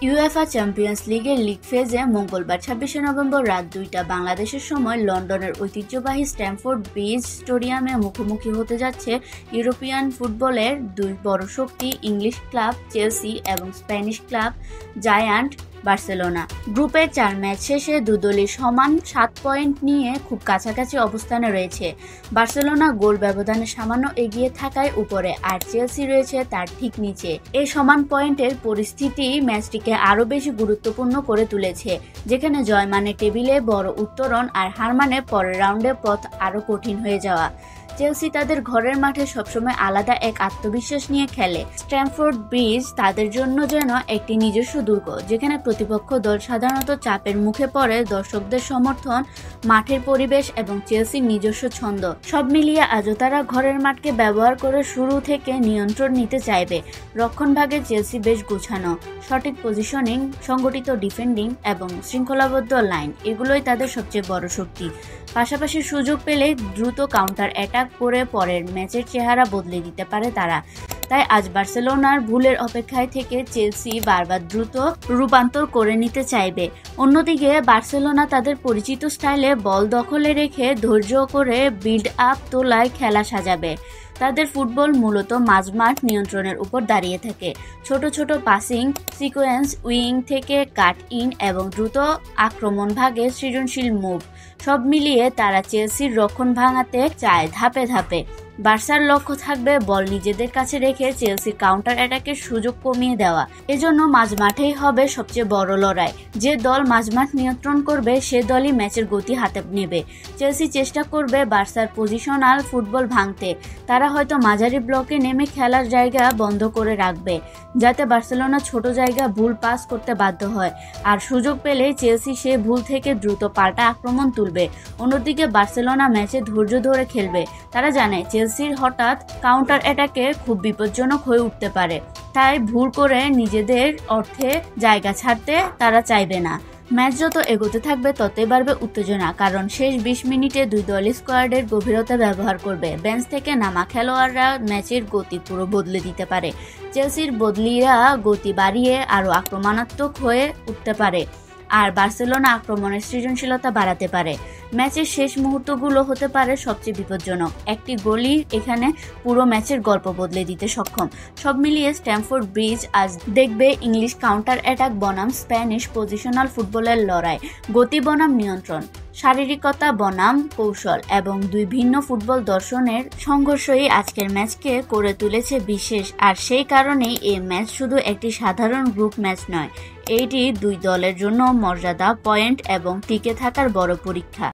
UEFA champions লিগের league ফেজে মঙ্গলবার ২৬শে নভেম্বর রাত ২টা বাংলাদেশের সময় লন্ডনের ঐতিহ্যবাহী স্ট্যামফোর্ড ব্রিজ স্টেডিয়ামে মুখোমুখি হতে যাচ্ছে ইউরোপিয়ান ফুটবলের দুই বড় শক্তি ইংলিশ ক্লাব চেলসি এবং স্প্যানিশ ক্লাব জায়ান্ট বার্সেলোনা। গ্রুপের ৪ ম্যাচ শেষে দুদলই সমান ৭ পয়েন্ট নিয়ে খুব কাছাকাছি অবস্থানে রয়েছে। বার্সেলোনা গোল ব্যবধানে সামান্য এগিয়ে থাকায় উপরে, আর চেলসি রয়েছে তার ঠিক নিচে। এই সমান পয়েন্টের পরিস্থিতি ম্যাচটিকে আরও বেশি গুরুত্বপূর্ণ করে তুলেছে, যেখানে জয় মানে টেবিলে বড় উত্তরণ আর হার মানে পরের রাউন্ডে পথ আরও কঠিন হয়ে যাওয়া। চেলসি তাদের ঘরের মাঠে সবসময় আলাদা এক আত্মবিশ্বাস নিয়ে খেলে। স্ট্যামফোর্ড ব্রিজ তাদের জন্য যেন একটি নিজস্ব দুর্গ, যেখানে প্রতিপক্ষ দল সাধারণত চাপের মুখে পড়ে। দর্শকদের সমর্থন, মাঠের পরিবেশ এবং চেলসির নিজস্ব ছন্দ সব মিলিয়ে আজও তারা ঘরের মাঠকে ব্যবহার করে শুরু থেকে নিয়ন্ত্রণ নিতে চাইবে। রক্ষণভাগে চেলসি বেশ গোছানো, সঠিক পজিশনিং, সংগঠিত ডিফেন্ডিং এবং শৃঙ্খলাবদ্ধ লাইন এগুলোই তাদের সবচেয়ে বড় শক্তি। পাশাপাশি সুযোগ পেলে দ্রুত কাউন্টার অ্যাটাক করে পরের ম্যাচের চেহারা বদলে দিতে পারে তারা। তাই আজ বার্সেলোনার ভুলের অপেক্ষায় থেকে চেলসি বারবার দ্রুত রূপান্তর করে নিতে চাইবে। অন্যদিকে বার্সেলোনা তাদের পরিচিত স্টাইলে বল দখলে রেখে ধৈর্য করে বিল্ড আপ তোলায় খেলা সাজাবে। তাদের ফুটবল মূলত মাঝমাঠ নিয়ন্ত্রণের উপর দাঁড়িয়ে থাকে। ছোট ছোট পাসিং সিকোয়েন্স, উইং থেকে কাট ইন এবং দ্রুত আক্রমণ ভাগে সৃজনশীল মুভ সব মিলিয়ে তারা চেলসির রক্ষণ ভাঙাতে চায় ধাপে ধাপে। বার্সার লক্ষ্য থাকবে বল নিজেদের কাছে রেখে চেলসির কাউন্টার অ্যাটাকের সুযোগ কমিয়ে দেওয়া। এজন্য মাঝমাঠেই হবে সবচেয়ে বড় লড়াই। যে দল মাঝমাঠ নিয়ন্ত্রণ করবে সে দলই ম্যাচের গতি হাতে নেবে। চেলসি চেষ্টা করবে বার্সার পজিশনাল ফুটবল ভাঙতে। তারা হয়তো মাঝারি ব্লকে নেমে খেলার জায়গা বন্ধ করে রাখবে, যাতে বার্সেলোনা ছোট জায়গা ভুল পাস করতে বাধ্য হয়, আর সুযোগ পেলে চেলসি সে ভুল থেকে দ্রুত পাল্টা আক্রমণ তুলবে। অন্যদিকে বার্সেলোনা ম্যাচে ধৈর্য ধরে খেলবে। তারা জানে চেলসির হঠাৎ কাউন্টার অ্যাটাকে খুব বিপজ্জনক হয়ে উঠতে পারে, তাই ভুল করে নিজেদের অর্থে জায়গা ছাড়তে তারা চাইবে না। ম্যাচ যত এগোতে থাকবে ততই বাড়বে উত্তেজনা, কারণ শেষ ২০ মিনিটে দুই দলই স্কোয়াডের গভীরতা ব্যবহার করবে। বেঞ্চ থেকে নামা খেলোয়াড়রা ম্যাচের গতি পুরো বদলে দিতে পারে। চেলসির বদলিরা গতি বাড়িয়ে আরও আক্রমণাত্মক হয়ে উঠতে পারে, আর বার্সেলোনা আক্রমণের সৃজনশীলতা বাড়াতে পারে। ম্যাচের শেষ মুহূর্তগুলো হতে পারে সবচেয়ে বিপজ্জনক। একটি গোলই এখানে পুরো ম্যাচের গল্প বদলে দিতে সক্ষম। সব মিলিয়ে স্ট্যামফোর্ড ব্রিজ আজ দেখবে ইংলিশ কাউন্টার অ্যাটাক বনাম স্প্যানিশ পজিশনাল ফুটবলের লড়াই, গতি বনাম নিয়ন্ত্রণ, শারীরিকতা বনাম কৌশল এবং দুই ভিন্ন ফুটবল দর্শনের সংঘর্ষই আজকের ম্যাচকে করে তুলেছে বিশেষ। আর সেই কারণেই এই ম্যাচ শুধু একটি সাধারণ গ্রুপ ম্যাচ নয়, এটি দুই দলের জন্য মর্যাদা, পয়েন্ট এবং টিকে থাকার বড় পরীক্ষা।